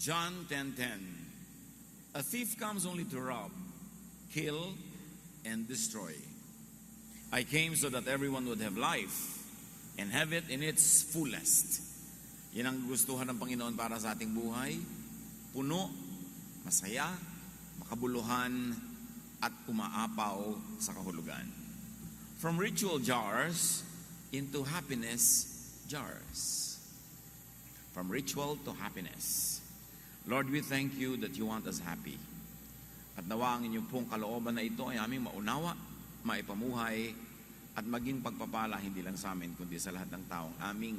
John 10:10. A thief comes only to rob, kill, and destroy. I came so that everyone would have life and have it in its fullest. Yan ang gustuhan ng Panginoon para sa ating buhay. Puno, masaya, makabuluhan, at umaapaw sa kahulugan. From ritual jars into happiness jars. From ritual to happiness. Lord, we thank you that you want us happy. At nawa ang inyong pong kalooban na ito ay aming maunawa, maipamuhay, at maging pagpapala hindi lang sa amin, kundi sa lahat ng taong aming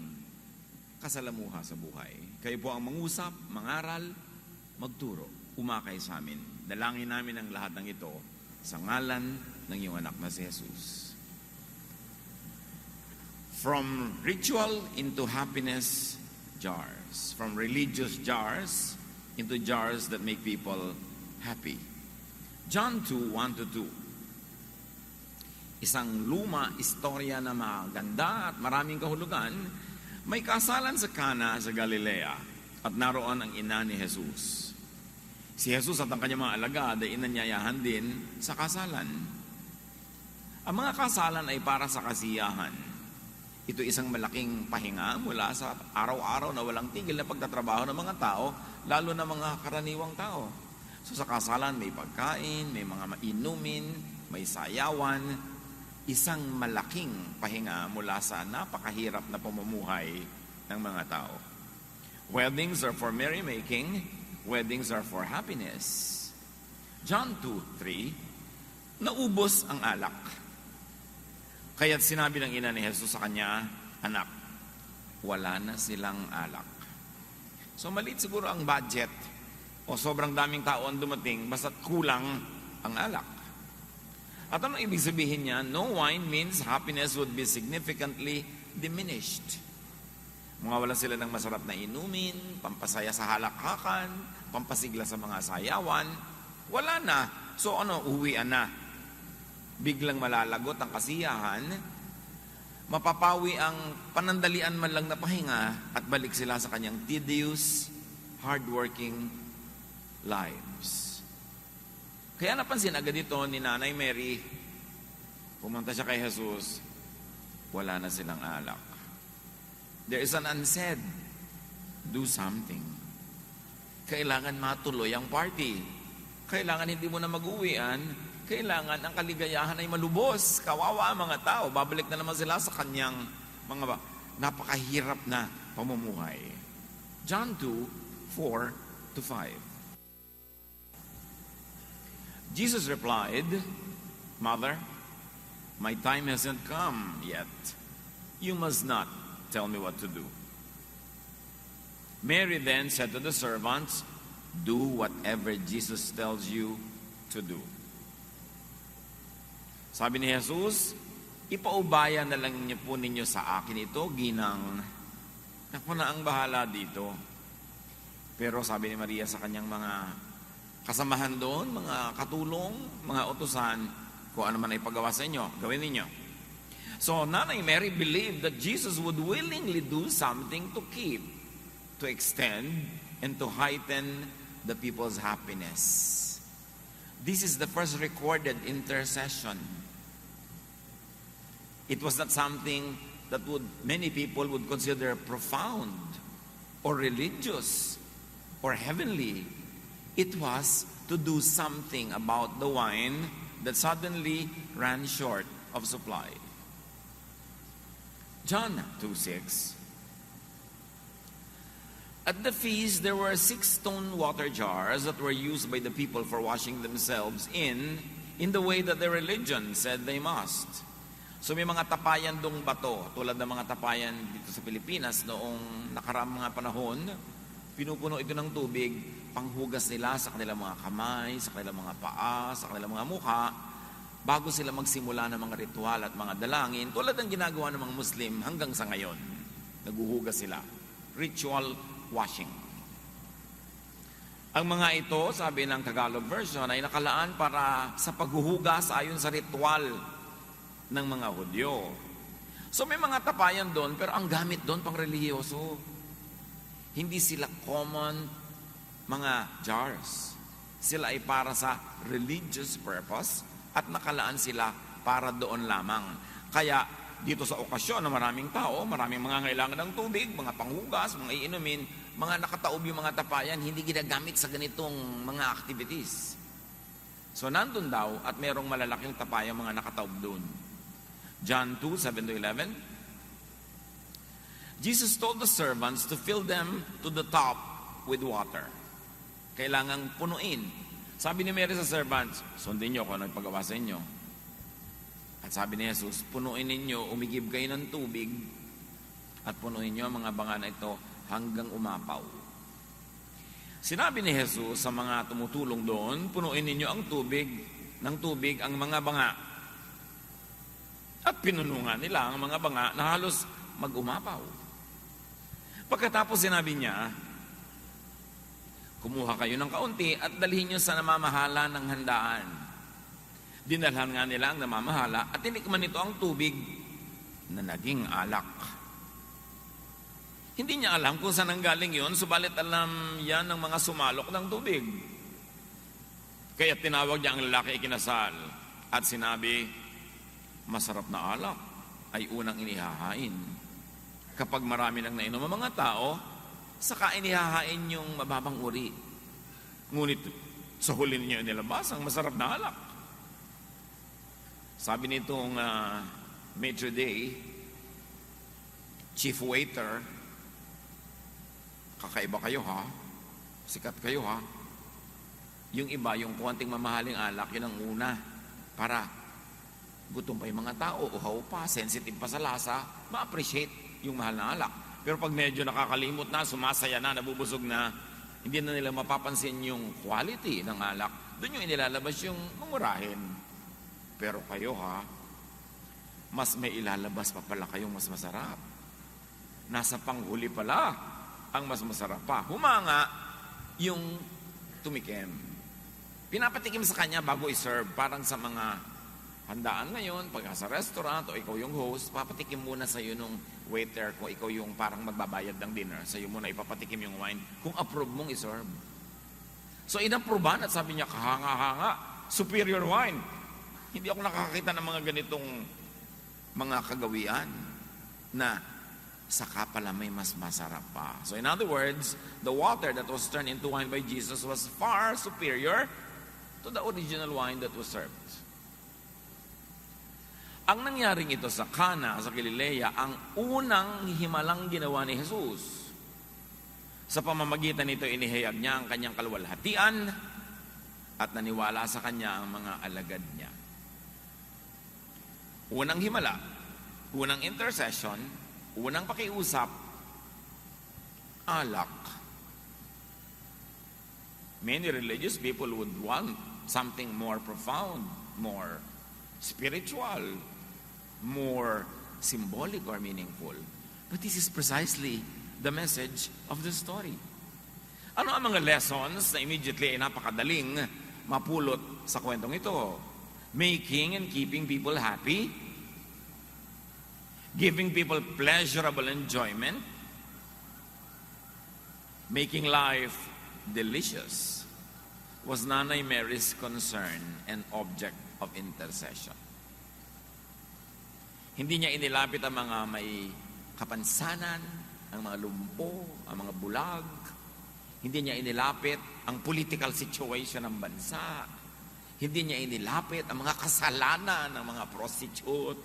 kasalamuha sa buhay. Kayo po ang mangusap, mangaral, magturo, umakay sa amin. Dalangin namin ang lahat ng ito sa ngalan ng iyong anak na si Jesus. From ritual into happiness jars. From religious jars into jars that make people happy. John 2:1-2. Isang luma istorya na maganda at maraming kahulugan. May kasalan sa Cana sa Galilea at naroon ang ina ni Jesus. Si Jesus at ang kanyang mga alagad ay inanyayahan din sa kasalan. Ang mga kasalan ay para sa kasiyahan. Ito isang malaking pahinga mula sa araw-araw na walang tigil na pagtatrabaho ng mga tao, lalo na mga karaniwang tao. So sa kasalan may pagkain, may mga mainumin, may sayawan, isang malaking pahinga mula sa napakahirap na pamumuhay ng mga tao. Weddings are for merrymaking, weddings are for happiness. John 2:3, naubos ang alak. Kaya't sinabi ng ina ni Jesus sa kanya, anak, wala na silang alak. So maliit siguro ang budget o sobrang daming tao ang dumating basta't kulang ang alak. At anong ibig sabihin niya? No wine means happiness would be significantly diminished. Mga wala sila ng masarap na inumin, pampasaya sa halakhakan, pampasigla sa mga sayawan. Wala na. So uwian na. Biglang malalagot ang kasiyahan, mapapawi ang panandalian man lang na pahinga at balik sila sa kanyang tedious, hardworking lives. Kaya napansin agad ito ni Nanay Mary, pumunta siya kay Jesus, wala na silang alak. There is an unsaid, do something. Kailangan matuloy ang party. Kailangan hindi mo na mag-uwian. Kailangan ang kaligayahan ay malubos. Kawawa ang mga tao. Babalik na naman sila sa kanyang mga napakahirap na pamumuhay. John 2:4-5. Jesus replied, Mother, my time hasn't come yet. You must not tell me what to do. Mary then said to the servants, do whatever Jesus tells you to do. Sabi ni Jesus, ipaubaya na lang niyo po ninyo sa akin ito, ginang. Ako na ang bahala dito. Pero sabi ni Maria sa kanyang mga kasamahan doon, mga katulong, mga utusan, kung ano man ay paggawa sa inyo, gawin ninyo. So, Nanay Mary believed that Jesus would willingly do something to keep, to extend, and to heighten the people's happiness. This is the first recorded intercession. It was not something that many people would consider profound or religious or heavenly. It was to do something about the wine that suddenly ran short of supply. John 2:6. At the feast, there were 6 stone water jars that were used by the people for washing themselves in the way that their religion said they must. So may mga tapayan dong bato, tulad ng mga tapayan dito sa Pilipinas noong nakaraang mga panahon, pinupuno ito ng tubig, panghugas nila sa kanilang mga kamay, sa kanilang mga paa, sa kanilang mga mukha, bago sila magsimula ng mga ritual at mga dalangin, tulad ng ginagawa ng mga Muslim hanggang sa ngayon. Naguhugas sila. Ritual washing. Ang mga ito, sabi ng Tagalog version, ay nakalaan para sa paghuhugas ayon sa ritual ng mga Hudyo. So may mga tapayan doon, pero ang gamit doon pang relihiyoso. Hindi sila common mga jars. Sila ay para sa religious purpose at nakalaan sila para doon lamang. Kaya dito sa okasyon na maraming tao, maraming mga ngailangan ng tubig, mga panghugas, mga iinumin, mga nakataob yung mga tapayan, hindi ginagamit sa ganitong mga activities. So nandun daw at merong malalaking tapayan mga nakataob doon. John 2:7-11. Jesus told the servants to fill them to the top with water. Kailangang punuin. Sabi ni Mary sa servants, sundin niyo kung ano ipagawa sa inyo. At sabi ni Jesus, punuin ninyo, umigib kayo ng tubig at punuin niyo ang mga banga na ito hanggang umapaw. Sinabi ni Jesus sa mga tumutulong doon, punuin ninyo ang tubig ng tubig ang mga banga. At pinunungan nila ang mga banga na halos mag-umapaw. Pagkatapos sinabi niya, kumuha kayo ng kaunti at dalhin niyo sa namamahala ng handaan. Dinalhan nga nila ang namamahala at tinikman nito ang tubig na naging alak. Hindi niya alam kung saan nanggaling yun, subalit alam yan ng mga sumalok ng tubig. Kaya tinawag niya ang lalaki ikinasal at sinabi, masarap na alak ay unang inihahain. Kapag marami nang nainom ang mga tao, saka inihahain yung mababang uri. Ngunit sa huli niyo inilabas ang masarap na alak. Sabi nitong maitre d', chief waiter, kakaiba kayo ha, sikat kayo ha. Yung iba, yung kuwanting mamahaling alak, yun ang una. Para gutom pa yung mga tao, uhaw pa, sensitive pa sa lasa, ma-appreciate yung mahal na alak. Pero pag medyo nakakalimot na, sumasaya na, nabubusog na, hindi na nila mapapansin yung quality ng alak. Doon yung inilalabas yung mumurahin. Pero kayo ha, mas may ilalabas pa pala kayong mas masarap. Nasa panghuli pala ang mas masarap pa. Humanga yung tumikim. Pinapatikim sa kanya bago i-serve. Parang sa mga handaan ngayon, pag sa restaurant o ikaw yung host, papatikim muna sa iyo nung waiter kung ikaw yung parang magbabayad ng dinner. Sa iyo muna ipapatikim yung wine kung approve mong i-serve. So inapprovean at sabi niya, kahanga-hanga, superior wine. Hindi ako nakakita ng mga ganitong mga kagawian na saka pala may mas masarap pa. So in other words, the water that was turned into wine by Jesus was far superior to the original wine that was served. Ang nangyaring ito sa Cana, sa Galilea, ang unang himalang ginawa ni Jesus. Sa pamamagitan nito, inihayag niya ang kanyang kaluwalhatian at naniwala sa kanya ang mga alagad niya. Unang himala, unang intercession, unang pakiusap, alak. Many religious people would want something more profound, more spiritual, more symbolic or meaningful. But this is precisely the message of the story. Ano ang mga lessons na immediately ay napakadaling mapulot sa kwentong ito? Making and keeping people happy, giving people pleasurable enjoyment, making life delicious was Nanay Mary's concern and object of intercession. Hindi niya inilapit ang mga may kapansanan, ang mga lumpo, ang mga bulag. Hindi niya inilapit ang political situation ng bansa. Hindi niya inilapit ang mga kasalanan ng mga prostitute.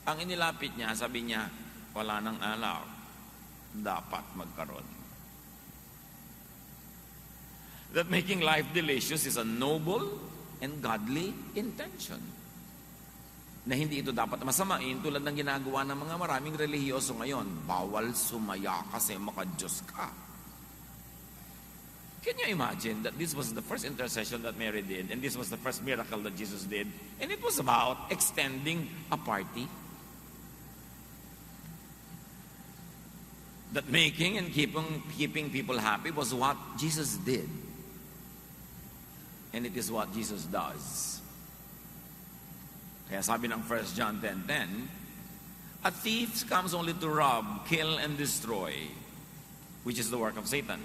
Ang inilapit niya, sabi niya, wala nang alak, dapat magkaroon. That making life delicious is a noble and godly intention. Na hindi ito dapat masamain tulad ng ginagawa ng mga maraming relihiyoso ngayon. Bawal sumaya kasi maka-Diyos ka. Can you imagine that this was the first intercession that Mary did and this was the first miracle that Jesus did, and it was about extending a party? That making and keeping people happy was what Jesus did. And it is what Jesus does. Kaya sabi ng 1 John 10:10, a thief comes only to rob, kill, and destroy, which is the work of Satan.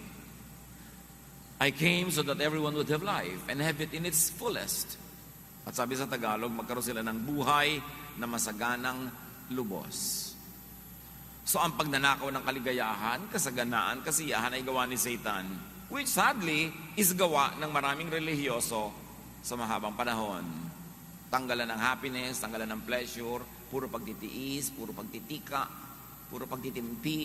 I came so that everyone would have life and have it in its fullest. At sabi sa Tagalog, magkaroon sila ng buhay na masaganang lubos. So ang pagnanakaw ng kaligayahan, kasaganaan, kasiyahan ay gawa ni Satan, which sadly is gawa ng maraming relihiyoso sa mahabang panahon. Tanggalan ng happiness, tanggalan ng pleasure, puro pagtitiis, puro pagtitika, puro pagtitimpi,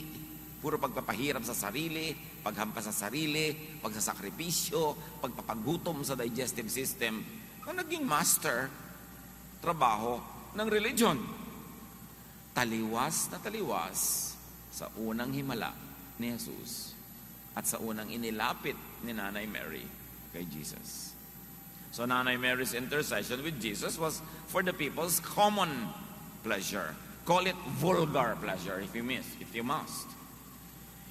puro pagpapahirap sa sarili, paghampas sa sarili, pagsasakripisyo, pagpapagutom sa digestive system, ang naging master trabaho ng religion. Taliwas na taliwas sa unang himala ni Jesus at sa unang inilapit ni Nanay Mary kay Jesus. So Nanay Mary's intercession with Jesus was for the people's common pleasure. Call it vulgar pleasure if you must.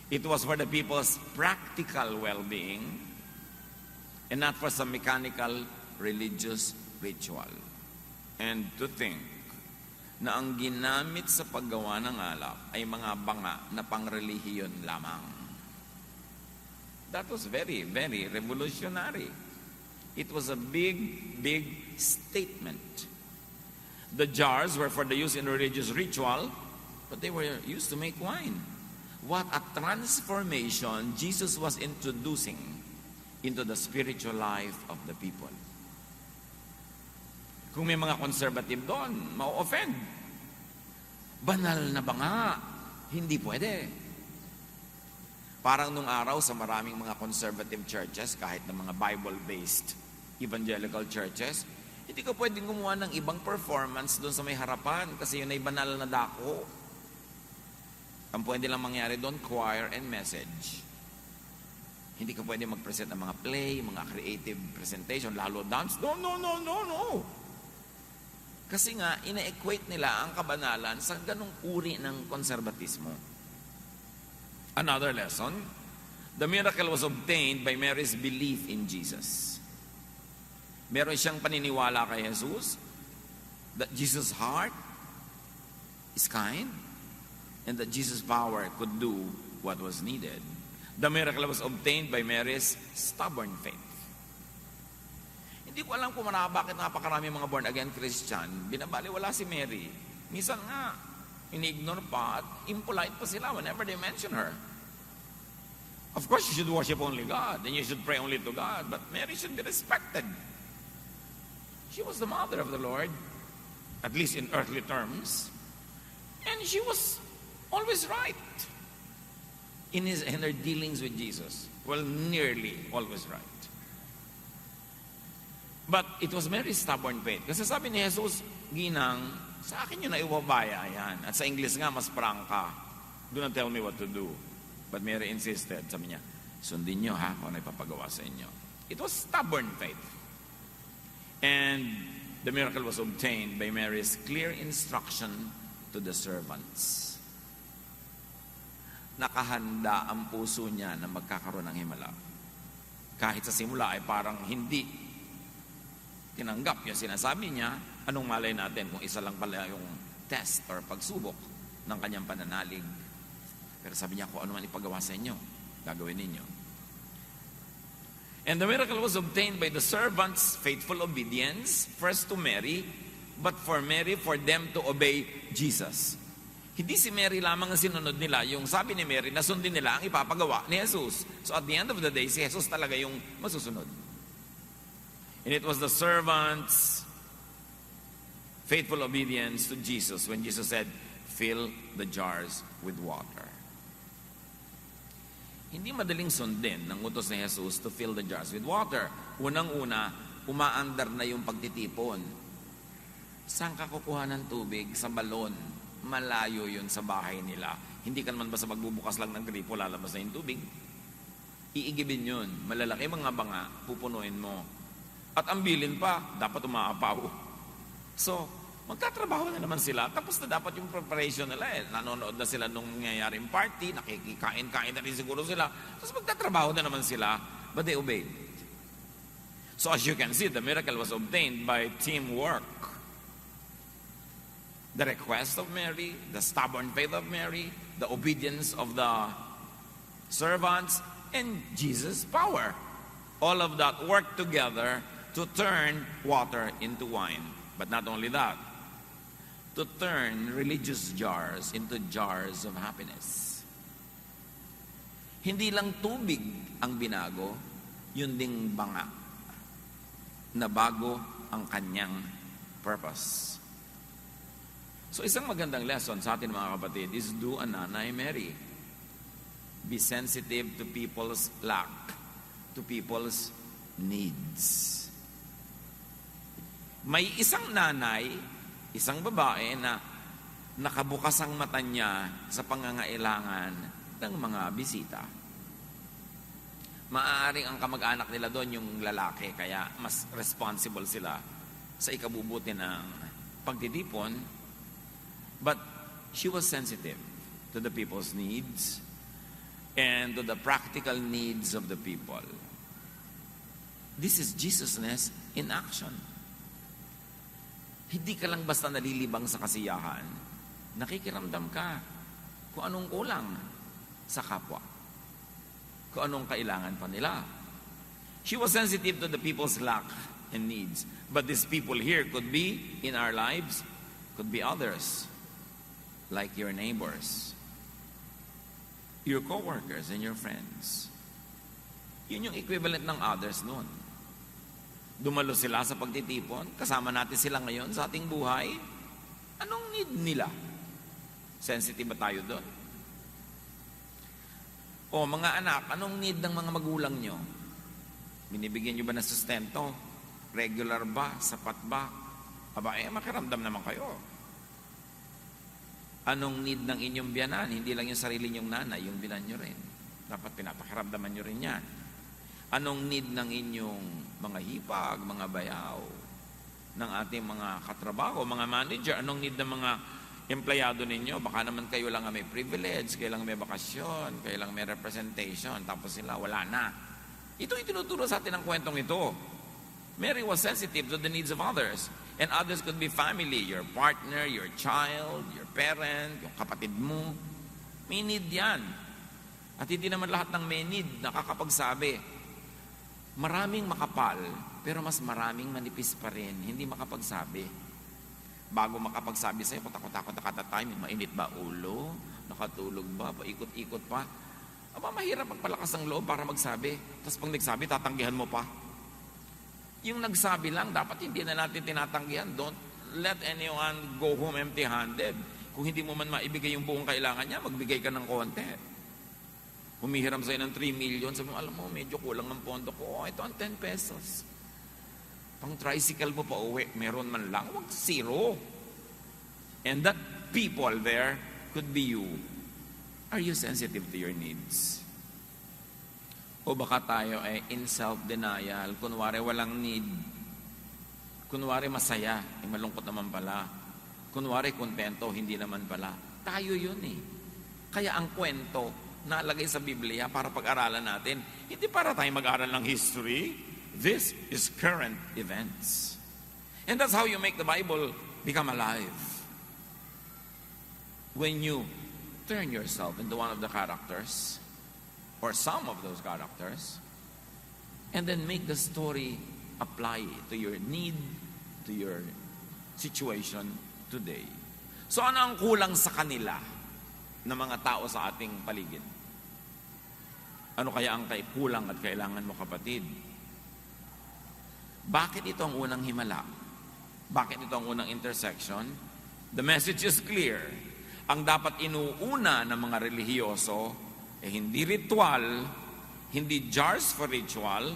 It was for the people's practical well-being and not for some mechanical religious ritual. And to think na ang ginamit sa paggawa ng alak ay mga banga na pangrelihiyon lamang. That was very, very revolutionary. It was a big, big statement. The jars were for the use in religious ritual, but they were used to make wine. What a transformation Jesus was introducing into the spiritual life of the people. Kung may mga conservative doon, ma-offend. Banal na ba nga? Hindi pwede. Parang nung araw sa maraming mga conservative churches, kahit na mga Bible-based evangelical churches, hindi ka pwedeng gumawa ng ibang performance doon sa may harapan kasi yun ay banal na dako. Ang pwede lang mangyari doon, choir and message. Hindi ka pwede mag-present ng mga play, mga creative presentation, lalo dance. No. Kasi nga, ina-equate nila ang kabanalan sa ganong uri ng konserbatismo. Another lesson, the miracle was obtained by Mary's belief in Jesus. Meron siyang paniniwala kay Jesus that Jesus' heart is kind and that Jesus' power could do what was needed. The miracle was obtained by Mary's stubborn faith. Hindi ko alam kung bakit napakarami mga born-again Christian, binabaliwala si Mary. Minsan nga, ini-ignore pa at impolite pa sila whenever they mention her. Of course, you should worship only God and you should pray only to God, but Mary should be respected. She was the mother of the Lord, at least in earthly terms, and she was always right in her dealings with Jesus. Well, nearly always right. But it was Mary's stubborn faith. Kasi sabi ni Jesus, Ginang, sa akin yun na iwabaya yan. At sa English nga, mas prangka. Do not tell me what to do. But Mary insisted. Sabi niya, sundin niyo ha, kung ano ipapagawa sa inyo. It was stubborn faith. And the miracle was obtained by Mary's clear instruction to the servants. Nakahanda ang puso niya na magkakaroon ng himala. Kahit sa simula ay parang hindi tinanggap yung sinasabi niya, anong malay natin kung isa lang pala yung test or pagsubok ng kanyang pananalig. Pero sabi niya, kung ano man ipagawa sa inyo, gagawin ninyo. And the miracle was obtained by the servants' faithful obedience, first to Mary, but for Mary, for them to obey Jesus. Hindi si Mary lamang ang sinunod nila, yung sabi ni Mary, nasundin nila ang ipapagawa ni Jesus. So at the end of the day, si Jesus talaga yung masusunod. And it was the servants' faithful obedience to Jesus when Jesus said, fill the jars with water. Hindi madaling sundin ng utos ni Jesus to fill the jars with water. Unang-una, umaandar na yung pagtitipon. Saan ka kukuha ng tubig? Sa balon. Malayo yun sa bahay nila. Hindi ka naman basta magbubukas lang ng gripo, lalabas na yung tubig. Iigibin yun. Malalaki mga banga, pupunuin mo. At ang bilin pa, dapat umaapaw. So, magtatrabaho na naman sila. Tapos na dapat yung preparation nila eh. Nanonood na sila nung nangyayaring party, nakikikain-kain na rin siguro sila. Tapos magtatrabaho na naman sila, but they obeyed. So as you can see, the miracle was obtained by teamwork. The request of Mary, the stubborn faith of Mary, the obedience of the servants, and Jesus' power. All of that work together to turn water into wine. But not only that, to turn religious jars into jars of happiness. Hindi lang tubig ang binago, yun ding banga. Nabago ang kanyang purpose. So isang magandang lesson sa atin mga kapatid is do a Nanay Mary. Be sensitive to people's lack, to people's needs. May isang nanay, isang babae na nakabukas ang mata niya sa pangangailangan ng mga bisita. Maaaring ang kamag-anak nila doon yung lalaki, kaya mas responsible sila sa ikabubuti ng pagtitipon. But she was sensitive to the people's needs and to the practical needs of the people. This is Jesusness in action. Hindi ka lang basta nalilibang sa kasiyahan. Nakikiramdam ka kung anong kulang sa kapwa. Kung anong kailangan pa nila. She was sensitive to the people's lack and needs. But these people here could be in our lives, could be others, like your neighbors, your co-workers and your friends. Yun yung equivalent ng others noon. Dumalo sila sa pagtitipon, kasama natin sila ngayon sa ating buhay. Anong need nila? Sensitive ba tayo doon? O mga anak, anong need ng mga magulang nyo? Binibigyan nyo ba ng sustento? Regular ba? Sapat ba? Aba, makiramdam naman kayo. Anong need ng inyong biyanan? Hindi lang yung sarili nyong nanay, yung binan nyo rin. Dapat pinapakiramdaman nyo rin yan. Anong need ng inyong mga hipag, mga bayaw, ng ating mga katrabaho, mga manager? Anong need ng mga empleyado ninyo? Baka naman kayo lang may privilege, kayo lang may bakasyon, kayo lang may representation, tapos sila wala na. Ito itinuturo sa atin ang kwentong ito. Mary was sensitive to the needs of others. And others could be family, your partner, your child, your parent, yung kapatid mo. May need yan. At hindi naman lahat ng may need nakakapagsabi. Maraming makapal, pero mas maraming manipis pa rin, hindi makapagsabi. Bago makapagsabi sa'yo, takot-takot nakatatime, mainit ba ulo? Nakatulog ba? Paikot-ikot pa? Aba, mahirap magpalakas ang loob para magsabi. Tapos pag nagsabi, tatanggihan mo pa. Yung nagsabi lang, dapat hindi na natin tinatanggihan. Don't let anyone go home empty-handed. Kung hindi mo man maibigay yung buong kailangan niya, magbigay ka ng konti. Humihiram sa'yo ng 3 million, sabi mo, alam mo, medyo kulang ang pondo ko. Oh, ito ang 10 pesos. Pang tricycle mo pa uwi, meron man lang, wag zero. And that people there could be you. Are you sensitive to your needs? O baka tayo ay in self-denial, kunwari walang need. Kunwari masaya, malungkot naman pala. Kunwari kontento, hindi naman pala. Tayo yun eh. Kaya ang kwento, nalagay sa Biblia para pag-aralan natin. Hindi para tayo mag-aral ng history. This is current events. And that's how you make the Bible become alive. When you turn yourself into one of the characters, or some of those characters, and then make the story apply to your need, to your situation today. So ano ang kulang sa kanila ng mga tao sa ating paligid? Ano kaya ang kulang at kailangan mo, kapatid? Bakit ito ang unang himala? Bakit ito ang unang intersection? The message is clear. Ang dapat inuuna ng mga relihiyoso hindi ritual, hindi jars for ritual,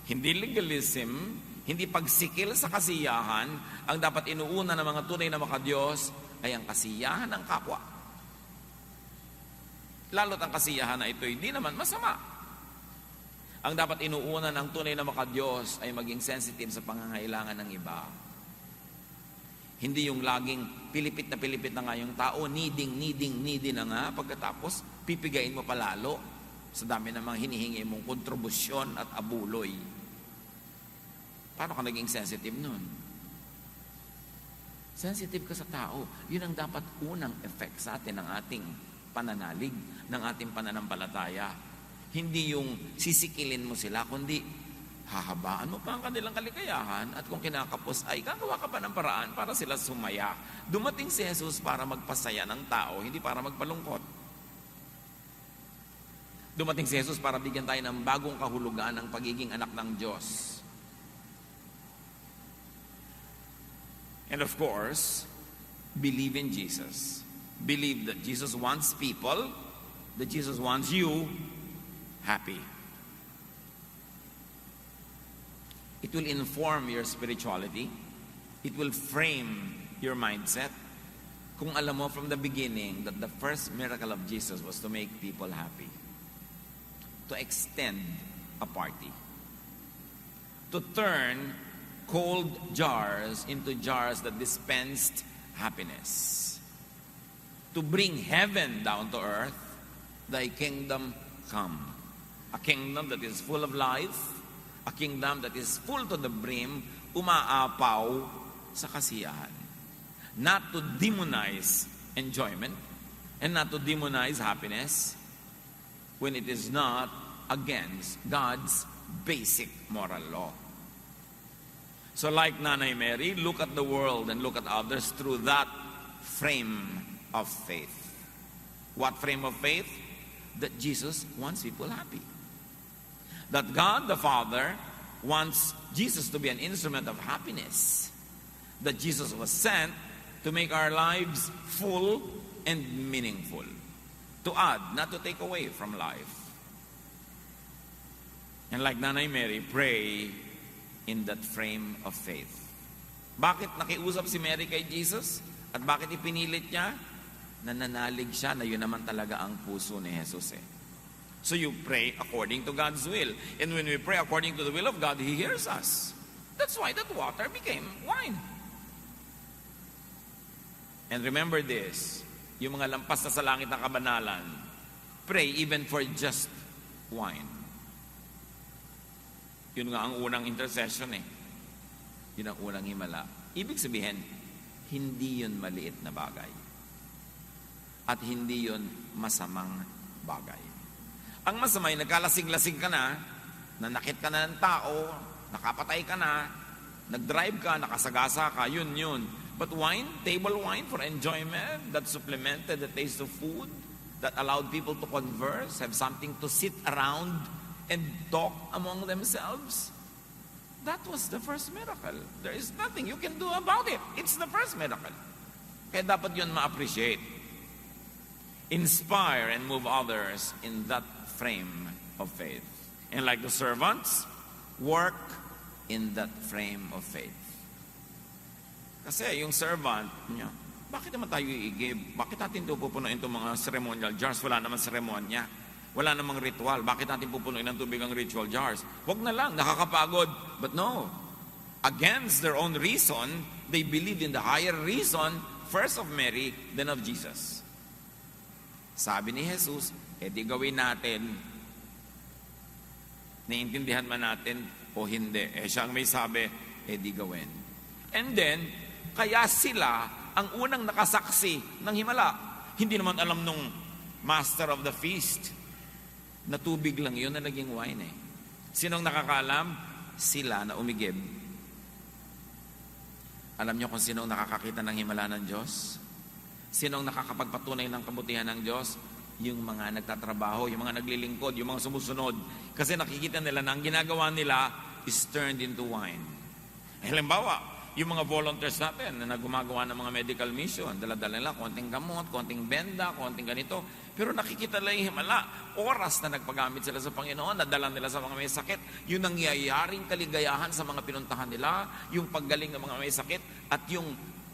hindi legalism, hindi pagsikil sa kasiyahan. Ang dapat inuuna ng mga tunay na makadiyos ay ang kasiyahan ng kapwa. Lalo't ang kasiyahan na ito hindi naman masama. Ang dapat inuuna ng tunay na makadiyos ay maging sensitive sa pangangailangan ng iba. Hindi yung laging pilipit na nga yung tao, needing na nga. Pagkatapos, pipigain mo palalo sa dami ng mga hinihingi mong kontribusyon at abuloy. Paano ka naging sensitive nun? Sensitive ka sa tao. Yun ang dapat unang effect sa atin ng ating pananalig, ng ating pananampalataya. Hindi yung sisikilin mo sila, kundi hahabaan mo pa ang kanilang kaligayahan at kung kinakapos ay gagawa ka pa ng paraan para sila sumaya. Dumating si Jesus para magpasaya ng tao, hindi para magpalungkot. Dumating si Jesus para bigyan tayo ng bagong kahulugan ng pagiging anak ng Diyos. And of course, believe in Jesus. Believe that Jesus wants people, that Jesus wants you happy. It will inform your spirituality. It will frame your mindset. Kung alam mo from the beginning that the first miracle of Jesus was to make people happy. To extend a party. To turn cold jars into jars that dispensed happiness. To bring heaven down to earth, thy kingdom come. A kingdom that is full of life, a kingdom that is full to the brim, umaapaw sa kasiyahan. Not to demonize enjoyment and not to demonize happiness when it is not against God's basic moral law. So like Nanay Mary, look at the world and look at others through that frame of faith. What frame of faith? That Jesus wants people happy. That God the Father wants Jesus to be an instrument of happiness. That Jesus was sent to make our lives full and meaningful. To add, not to take away from life. And like Nanay Mary, pray in that frame of faith. Bakit nakiusap si Mary kay Jesus? At bakit ipinilit niya? Nananalig siya na yun naman talaga ang puso ni Jesus eh. So you pray according to God's will. And when we pray according to the will of God, He hears us. That's why that water became wine. And remember this, yung mga lampas na sa langit ng kabanalan, pray even for just wine. Yun nga ang unang intercession eh. Yun ang unang himala. Ibig sabihin, hindi yun maliit na bagay. At hindi yun masamang bagay. Ang masamay, nagkalasing-lasing ka na, nanakit ka na ng tao, nakapatay ka na, nag-drive ka, nakasagasa ka, yun. But wine, table wine for enjoyment, that supplemented the taste of food, that allowed people to converse, have something to sit around and talk among themselves. That was the first miracle. There is nothing you can do about it. It's the first miracle. Kaya dapat yun ma-appreciate. Inspire and move others in that frame of faith. And like the servants, work in that frame of faith. Kasi yung servant niya, bakit naman tayo i-give? Bakit natin ito pupunuin itong mga ceremonial jars? Wala naman seremonya. Wala namang ritual. Bakit natin pupunuin ng tubig ang ritual jars? Wag na lang, nakakapagod. But no. Against their own reason, they believed in the higher reason, first of Mary, then of Jesus. Sabi ni Jesus, di gawin natin. Naiintindihan man natin o hindi. Siya ang may sabi, di gawin. And then, kaya sila ang unang nakasaksi ng himala. Hindi naman alam nung master of the feast na tubig lang yun na naging wine eh. Sinong nakakaalam? Sila na umigib. Alam niyo kung sinong nakakakita ng himala ng Diyos? Sinong nakakapagpatunay ng kabutihan ng Diyos? Yung mga nagtatrabaho, yung mga naglilingkod, yung mga sumusunod. Kasi nakikita nila na ang ginagawa nila is turned into wine. Halimbawa, yung mga volunteers natin na gumagawa ng mga medical mission, dala-dala nila konting gamot, konting benda, konting ganito. Pero nakikita nila yung himala. Oras na nagpagamit sila sa Panginoon, nadala nila sa mga may sakit. Yung nangyayaring kaligayahan sa mga pinuntahan nila, yung paggaling ng mga may sakit, at yung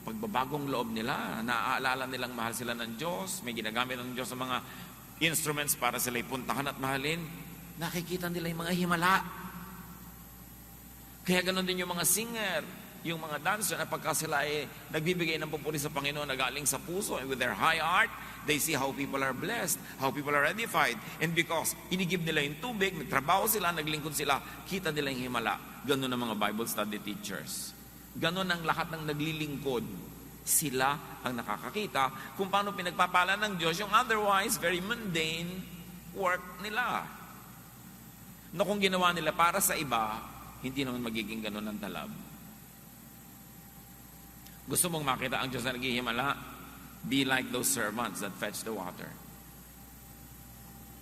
pagbabagong loob nila, naaalala nilang mahal sila ng Diyos, may ginagamit ng Diyos sa mga instruments para sila ipuntahan at mahalin. Nakikita nila yung mga himala. Kaya ganoon din yung mga singer, yung mga dancer na pagka sila ay nagbibigay ng pupuri sa Panginoon na galing sa puso and with their high art, they see how people are blessed, how people are edified. And because inigib nila yung tubig, nagtrabaho sila, naglingkod sila, kita nila yung himala. Ganun ang mga Bible study teachers. Ganun ang lahat ng naglilingkod. Sila ang nakakakita kung paano pinagpapala ng Diyos yung otherwise very mundane work nila. Na kung ginawa nila para sa iba, hindi naman magiging ganun ang talab. Gusto mong makita ang Diyos na naghihimala? Be like those servants that fetch the water.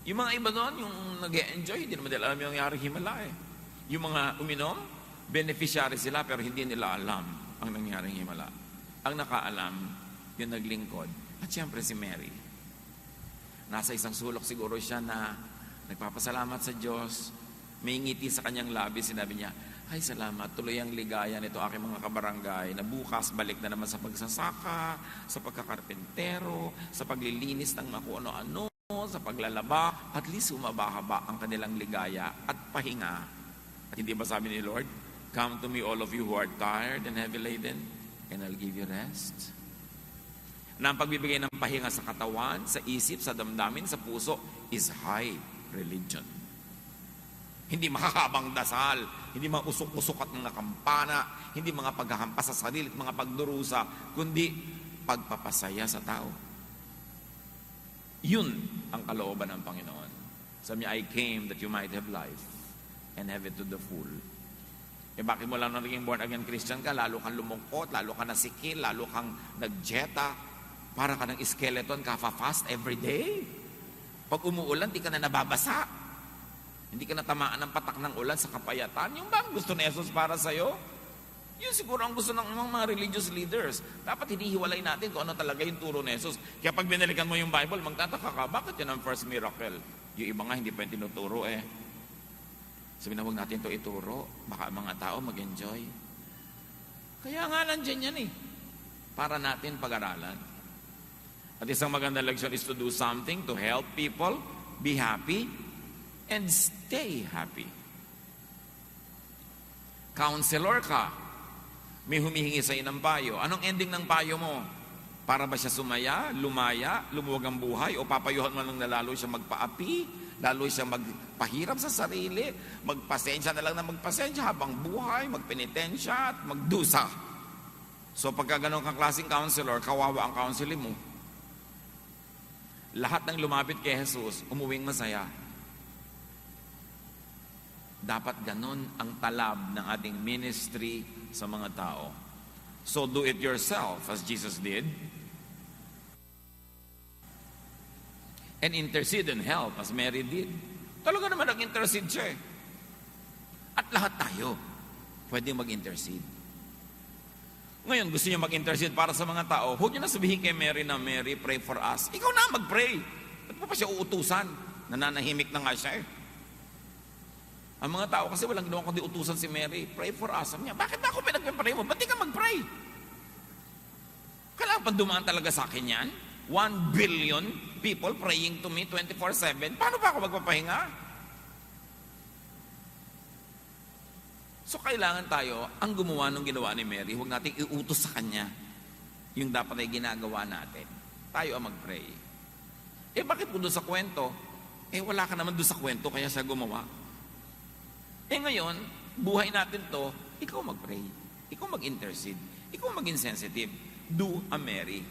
Yung mga iba doon, yung nag-enjoy, hindi naman nila alam yung nangyari himala eh. Yung mga uminom, beneficiary sila pero hindi nila alam ang nangyaring himala. Ang nakaalam, yung naglingkod. At siyempre si Mary. Nasa isang sulok siguro siya na nagpapasalamat sa Diyos. May ngiti sa kanyang labi, sinabi niya, ay salamat, tuloy ang ligaya nito aking mga kabarangay na bukas balik na naman sa pagsasaka, sa pagkakarpentero, sa paglilinis ng mga kung ano-ano, sa paglalaba. At least humaba-haba ang kanilang ligaya at pahinga. At hindi ba sabi ni Lord, come to me all of you who are tired and heavy laden, and I'll give you rest. Na ang pagbibigay ng pahinga sa katawan, sa isip, sa damdamin, sa puso is high religion. Hindi makakabang dasal, hindi mga usok-usok at mga kampana, hindi mga paghahampas sa sarili at mga pagdurusa, kundi pagpapasaya sa tao. Yun ang kalooban ng Panginoon. Sabi niya, I came that you might have life and have it to the full. Eh bakit mo lang naging born again Christian ka? Lalo kang lumungkot, lalo kang nasikil, lalo kang nagjeta, para ka ng skeleton, ka-fast every day. Pag umuulan, di ka na nababasa. Hindi ka natamaan ng patak ng ulan sa kapayatan. Yung ba ang gusto ni Jesus para sa'yo? Yun siguro ang gusto ng mga religious leaders. Dapat hinihiwalay natin kung ano talaga yung turo ni Jesus. Kaya pag binalikan mo yung Bible, magtataka ka, bakit yun ang first miracle? Yung iba nga hindi pa yung tinuturo eh. Sabi na huwag natin ito ituro. Baka mga tao mag-enjoy. Kaya nga nandiyan yan eh. Para natin pag-aralan. At isang magandang leksyon is to do something to help people be happy and stay happy. Counselor ka, may humihingi sa iyo ng payo. Anong ending ng payo mo? Para ba siya sumaya, lumaya, lumuwag ang buhay, o papayuhan mo lang na lalo siya magpaapi, lalo siya magpahirap sa sarili, magpasensya na lang na magpasensya habang buhay, magpenitensya at magdusa. So pagka ganun kang klaseng counselor, kawawa ang counseling mo. Lahat ng lumapit kay Jesus, umuwing masaya. Dapat ganun ang talab ng ating ministry sa mga tao. So do it yourself as Jesus did. And intercede and help as Mary did. Talaga naman nag-intercede siya eh. At lahat tayo pwede mag-intercede. Ngayon, gusto niya mag-intercede para sa mga tao. Huwag niyo na sabihin kay Mary na, Mary, pray for us. Ikaw na mag-pray. Ba't mo pa siya uutusan? Nananahimik na nga siya eh. Ang mga tao kasi walang ginawa kundi utusan si Mary, pray for us. Sabi niya, bakit ako pinag-pray mo? Ba't di ka mag-pray? Kailangan pa dumaan talaga sa akin yan? 1 billion people praying to me 24/7. Paano pa ako magpapahinga? So kailangan tayo, ang gumawa ng ginawa ni Mary, huwag nating iutos sa kanya yung dapat ay ginagawa natin. Tayo ang mag-pray. Eh bakit kung doon sa kwento? Eh wala ka naman doon sa kwento, kaya siya gumawa. Eh ngayon, buhay natin to, ikaw mag-pray, ikaw mag-intercede, ikaw maging sensitive. Do a Mary.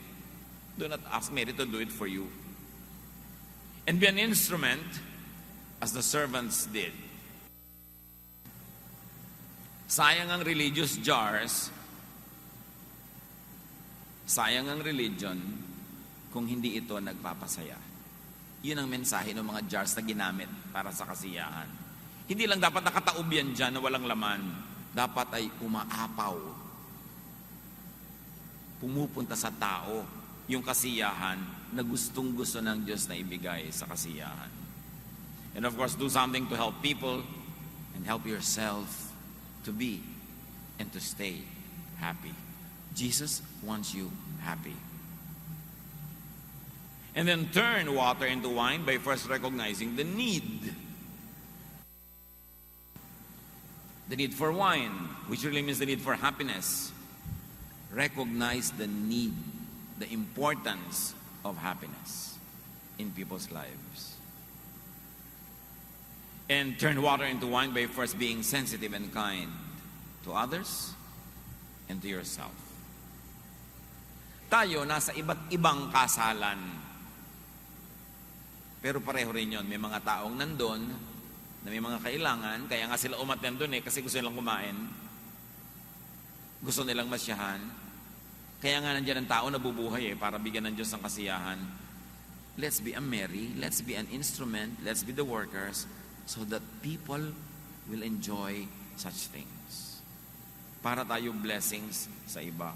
Do not ask Mary to do it for you. And be an instrument as the servants did. Sayang ang religious jars, sayang ang religion kung hindi ito nagpapasaya. Yun ang mensahe ng mga jars na ginamit para sa kasiyahan. Hindi lang dapat nakataob yan dyan na walang laman. Dapat ay umaapaw. Pumupunta sa tao yung kasiyahan na gustong-gusto ng Diyos na ibigay sa kasiyahan. And of course, do something to help people and help yourself to be and to stay happy. Jesus wants you happy. And then turn water into wine by first recognizing the need. The need for wine, which really means the need for happiness. Recognize the need, the importance of happiness in people's lives. And turn water into wine by first being sensitive and kind to others and to yourself. Tayo nasa iba't ibang kasalan. Pero pareho rin yun. May mga taong nandun na may mga kailangan, kaya nga sila umattend doon kasi gusto nilang kumain. Gusto nilang masyahan. Kaya nga nandiyan ang tao nabubuhay para bigyan ng Diyos ng kasiyahan. Let's be a Mary, let's be an instrument, let's be the workers, so that people will enjoy such things. Para tayo blessings sa iba.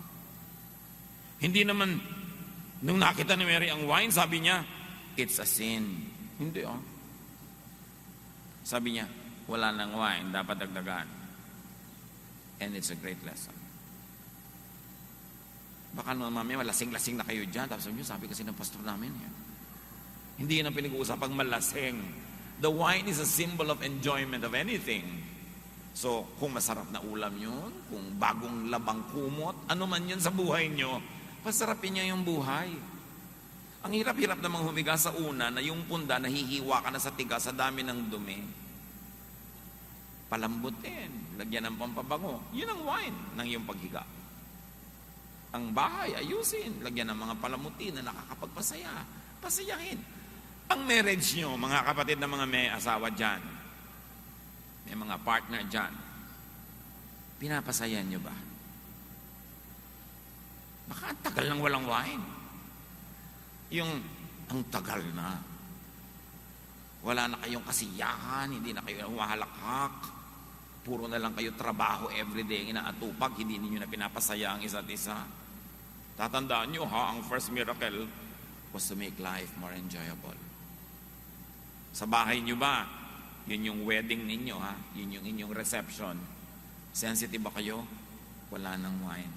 Hindi naman, nung nakita ni Mary ang wine, sabi niya, it's a sin. Hindi Sabi niya, wala nang wine, dapat dagdagan. And it's a great lesson. Baka naman mamaya malasing-lasing na kayo dyan. Tapos sabi kasi ng pastor namin yan. Hindi yun ang pinag-uusapang malasing. The wine is a symbol of enjoyment of anything. So, kung masarap na ulam yun, kung bagong labang kumot, ano man yun sa buhay nyo, pasarapin niya yung buhay. Ang hirap-hirap namang humiga sa una na yung punda, nahihiwa ka na sa tiga sa dami ng dumi. Palambutin, lagyan ng pampabango. Yun ang wine ng iyong paghiga. Ang bahay, ayusin, lagyan ng mga palamuti na nakakapagpasaya. Pasayahin. Ang marriage nyo, mga kapatid na mga may asawa dyan, may mga partner dyan, pinapasayan nyo ba? Baka ang tagal nang walang wine. Ang tagal na. Wala na kayong kasiyahan, hindi na kayo humahalakak. Puro na lang kayo trabaho everyday, inaatupag, hindi ninyo na pinapasaya ang isa't isa. Tatandaan nyo ang first miracle was to make life more enjoyable. Sa bahay nyo ba, yun yung wedding ninyo yun yung inyong reception. Sensitive ba kayo? Wala nang wine.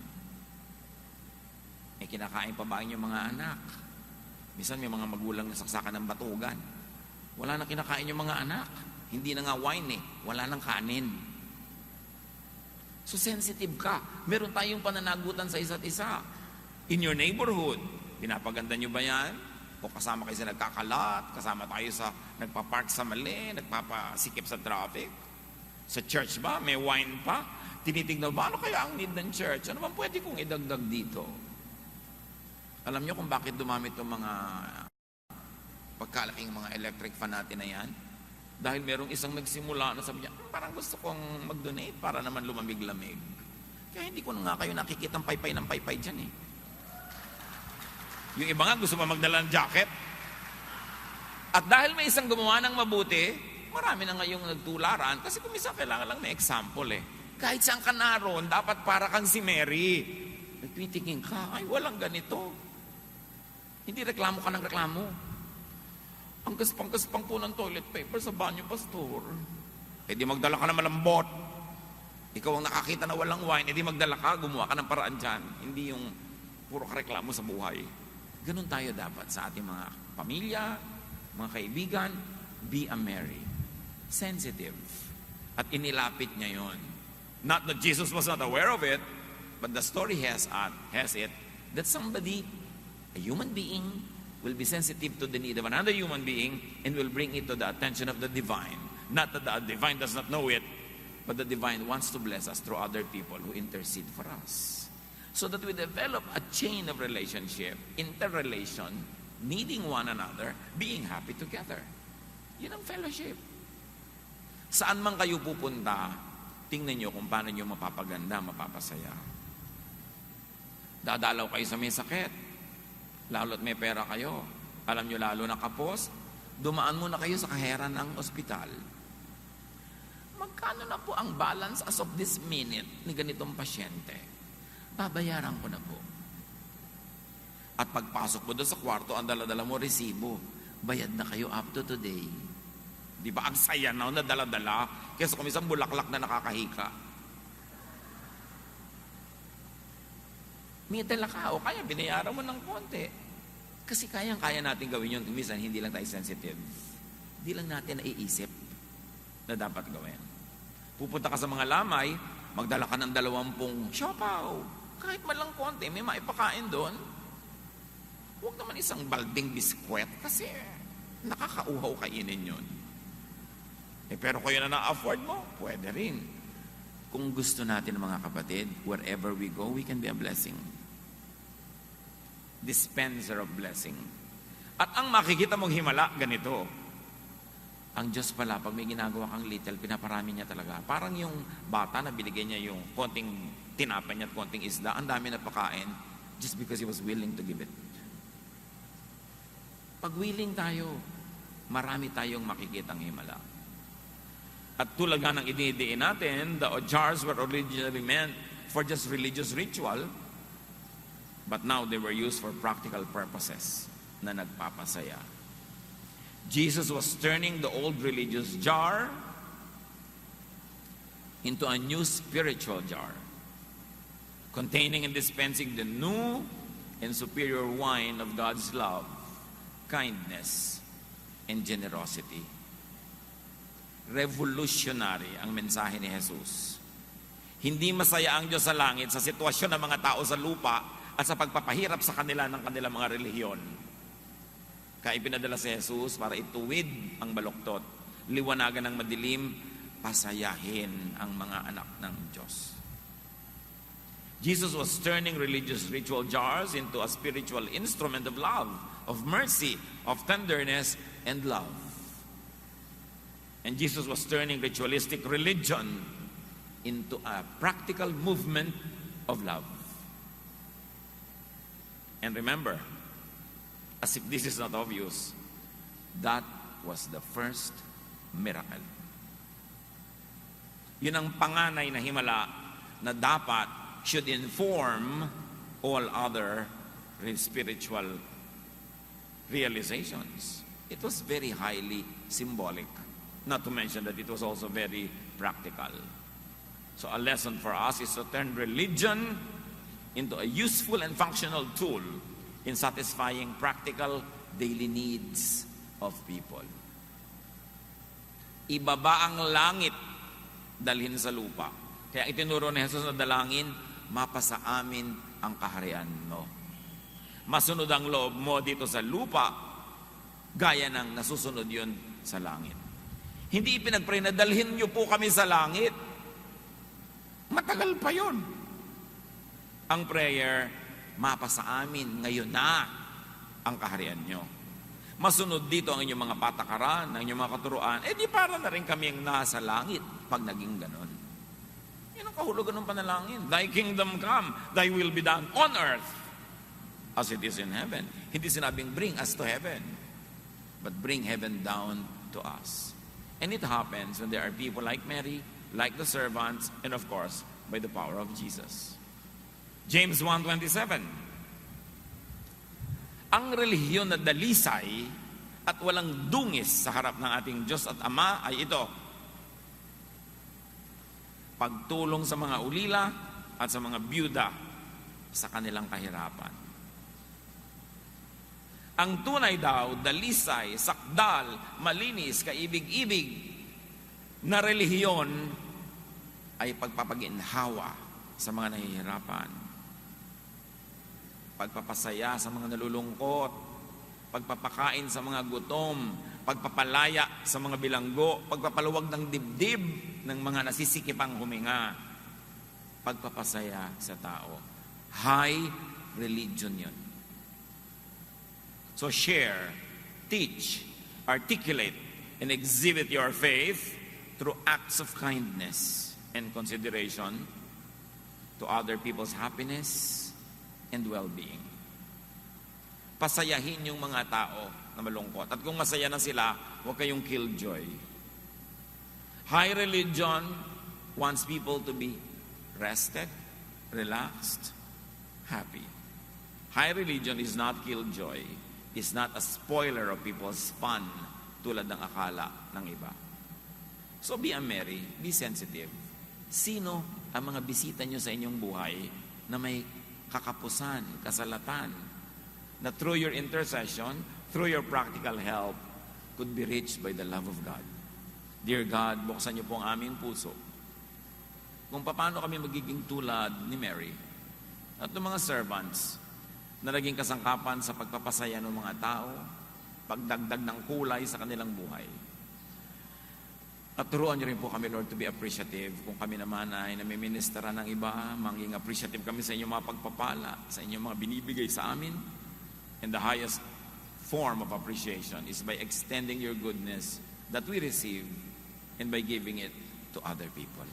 Kinakain pa ba inyong mga anak? Minsan may mga magulang na saksakan ng batugan. Wala na kinakain yung mga anak. Hindi na nga wine wala nang kanin. So sensitive ka. Meron tayong pananagutan sa isa't isa. In your neighborhood, pinapaganda nyo ba yan? O kasama kayo sa nagkakalat, kasama tayo sa nagpa-park sa mali, nagpapasikip sa traffic? Sa church ba? May wine pa? Tinitignan ba? Ano kaya ang need ng church? Ano bang pwede kong idagdag dito? Alam nyo kung bakit dumami itong mga pagkalaking mga electric fan natin na yan? Dahil merong isang nagsimula na sabi niya, parang gusto kong mag-donate para naman lumamig-lamig. Kaya hindi ko na nga kayo nakikita ng paypay dyan Yung iba nga gusto pa magdala ng jacket. At dahil may isang gumawa ng mabuti, marami na ngayong nagtularan kasi kung minsan kailangan lang may example Kahit saan ka naroon, dapat para kang si Mary. Nagtitingin ka, ay walang ganito. Hindi reklamo ka ng reklamo. Ang gaspang-gaspang po ng toilet paper sa banyo, pastor. Di magdala ka na malambot. Ikaw ang nakakita na walang wine, di magdala ka, gumawa ka ng paraan dyan. Hindi yung puro kareklamo sa buhay. Ganun tayo dapat sa ating mga pamilya, mga kaibigan. Be a Mary. Sensitive. At inilapit niya yon. Not that Jesus was not aware of it, but the story has it that somebody, a human being, will be sensitive to the need of another human being and will bring it to the attention of the divine. Not that the divine does not know it, but the divine wants to bless us through other people who intercede for us. So that we develop a chain of relationship, interrelation, needing one another, being happy together. Yun ang fellowship. Saan man kayo pupunta, tingnan nyo kung paano nyo mapapaganda, mapapasaya. Dadalaw kayo sa may sakit. Lalo't may pera kayo. Alam nyo lalo na kapos, dumaan muna kayo sa kaheran ng ospital. Magkano na po ang balance as of this minute ni ganitong pasyente? Babayaran ko na po. At pagpasok mo doon sa kwarto, ang dala-dala mo resibo. Bayad na kayo up to today. Di ba ang saya na dala-dala? Kesa kung isang bulaklak na nakakahika. May dala ka o kaya binayaran mo ng konti. Kasi kayang-kaya natin gawin yun. Minsan hindi lang tayo sensitive. Hindi lang natin naiisip na dapat gawin. Pupunta ka sa mga lamay, magdala ka ng 20 siopaw. Kahit man lang konti, may maipakain doon. Huwag naman isang balding biskwet kasi nakakauhaw kainin yun. Pero kung yun na na-afford mo, pwede rin. Kung gusto natin mga kapatid, wherever we go, we can be a blessing. Dispenser of blessing. At ang makikita mong himala, ganito. Ang Diyos pala, pag may ginagawa kang little, pinaparami niya talaga. Parang yung bata na binigay niya yung konting tinapay niya at konting isda, ang dami na pakain, just because He was willing to give it. Pag willing tayo, marami tayong makikitang himala. At tulad nga ng inidiin natin, the jars were originally meant for just religious ritual, but now they were used for practical purposes na nagpapasaya. Jesus was turning the old religious jar into a new spiritual jar, containing and dispensing the new and superior wine of God's love, kindness, and generosity. Revolutionary ang mensahe ni Jesus. Hindi masaya ang Diyos sa langit sa sitwasyon ng mga tao sa lupa at sa pagpapahirap sa kanila ng kanilang mga relihiyon. Kaya ipinadala si Jesus para ituwid ang baluktot, liwanagan ng madilim, pasayahin ang mga anak ng Diyos. Jesus was turning religious ritual jars into a spiritual instrument of love, of mercy, of tenderness, and love. And Jesus was turning ritualistic religion into a practical movement of love. And remember, as if this is not obvious, that was the first miracle. Yun ang panganay na himala na dapat should inform all other spiritual realizations. It was very highly symbolic, not to mention that it was also very practical. So a lesson for us is to turn religion into a useful and functional tool in satisfying practical daily needs of people. Ibaba ang langit, dalhin sa lupa. Kaya itinuro ni Jesus na dalangin, mapasa amin ang kaharian mo. Masunod ang loob mo dito sa lupa, gaya ng nasusunod yun sa langit. Hindi ipinagpray na dalhin niyo po kami sa langit. Matagal pa yun. Ang prayer, mapasa amin ngayon na ang kaharian nyo. Masunod dito ang inyong mga patakaran, ang inyong mga katuruan, di para na rin kami ang nasa langit pag naging ganon. Yan ang kahulugan ng panalangin. Thy kingdom come, thy will be done on earth as it is in heaven. Hindi sinabing bring us to heaven, but bring heaven down to us. And it happens when there are people like Mary, like the servants, and of course, by the power of Jesus. James 1:27. Ang relihiyon na dalisay at walang dungis sa harap ng ating Diyos at Ama ay ito: pagtulong sa mga ulila at sa mga byuda sa kanilang kahirapan. Ang tunay daw, dalisay, sakdal, malinis, kaibig-ibig na relihiyon ay pagpapaginhawa sa mga nahihirapan, pagpapasaya sa mga nalulungkot, pagpapakain sa mga gutom, pagpapalaya sa mga bilanggo, pagpapaluwag ng dibdib ng mga nasisikipang huminga, pagpapasaya sa tao. High religion yun. So share, teach, articulate, and exhibit your faith through acts of kindness and consideration to other people's happiness and well-being. Pasayahin yung mga tao na malungkot. At kung masaya na sila, huwag kayong killjoy. High religion wants people to be rested, relaxed, happy. High religion is not killjoy. It's not a spoiler of people's fun tulad ng akala ng iba. So be a Mary, be sensitive. Sino ang mga bisita nyo sa inyong buhay na may kakapusan, kasalatan, na through your intercession, through your practical help, could be reached by the love of God. Dear God, buksan niyo po ang aming puso kung paano kami magiging tulad ni Mary at ng mga servants na naging kasangkapan sa pagpapasaya ng mga tao, pagdagdag ng kulay sa kanilang buhay. At turuan niyo rin po kami, Lord, to be appreciative. Kung kami naman ay namiministera ng iba, maging appreciative kami sa inyong mga pagpapala, sa inyong mga binibigay sa amin. And the highest form of appreciation is by extending your goodness that we receive and by giving it to other people.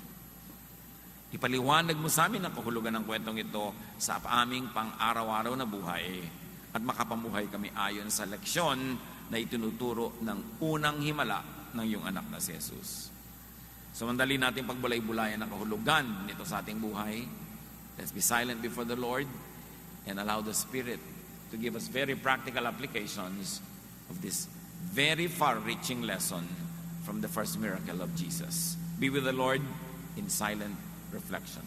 Ipaliwanag mo sa amin ang kahulugan ng kwentong ito sa aming pang-araw-araw na buhay at makapamuhay kami ayon sa leksyon na itinuturo ng unang himala ng iyong anak na si Jesus. So mandali natin pagbulay-bulayan ang kahulugan nito sa ating buhay. Let's be silent before the Lord and allow the Spirit to give us very practical applications of this very far-reaching lesson from the first miracle of Jesus. Be with the Lord in silent reflection.